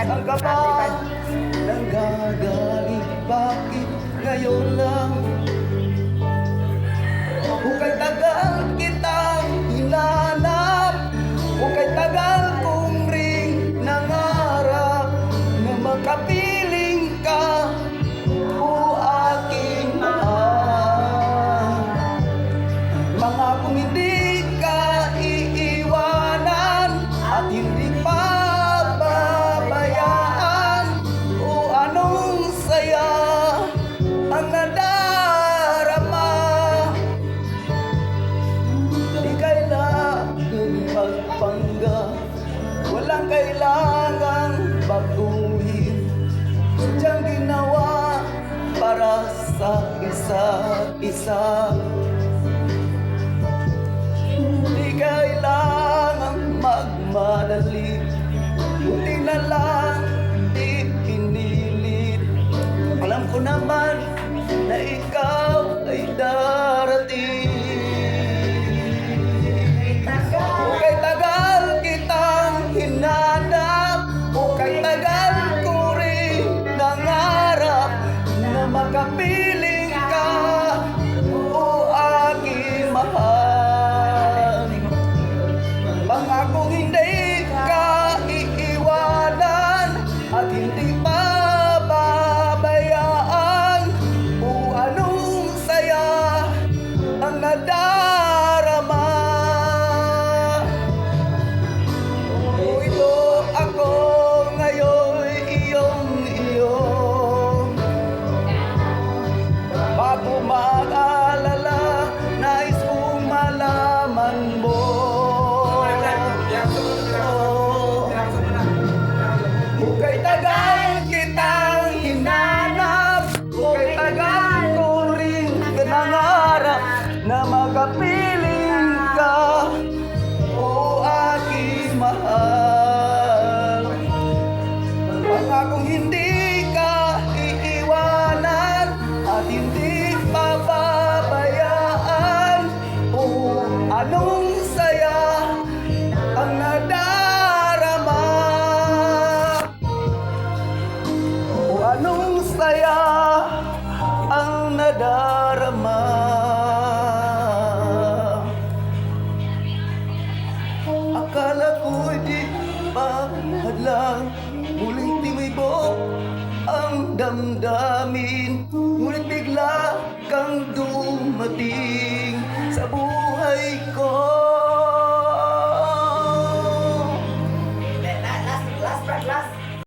Saan ka ba nanggagaling? Bakit ngayon lang? Hukay tagal kitang hinanap, hukay tagal kong ring nangarap na makapiling ka, o aking mahal. Mga kung hindi ka iiwanan at hindi pa babayaan, o anong saya ang nadarama. Di kailangang magpanggap, walang kailangang baguhin. Sadyang ginawa para sa isa't isa. Di kailangang magmadali, buti na lang di pinilit. Alam ko naman na ikaw ay darating. Hukay tagal kitang hinanap, hukay tagal ko rin nangarap na makapiling ka, o aking mahal. Pangakong hindi ka iiwanan at hindi pa babayaan, o anong saya ang nadarama. O ito ako ngayon iyo, bago mag-alala, nais kong malaman mo. Hukay tagal kitang hinanap, hukay tagal ko rin nangarap na makapiling ka, o aking mahal. Pangakong hindi ka iiwanan at hindi pababayaan, o anong saya ang nadarama. O anong saya ang nadarama. Akala ko'y di pa hadlang, muling timibo ang damdamin, ngunit bigla kang dumating.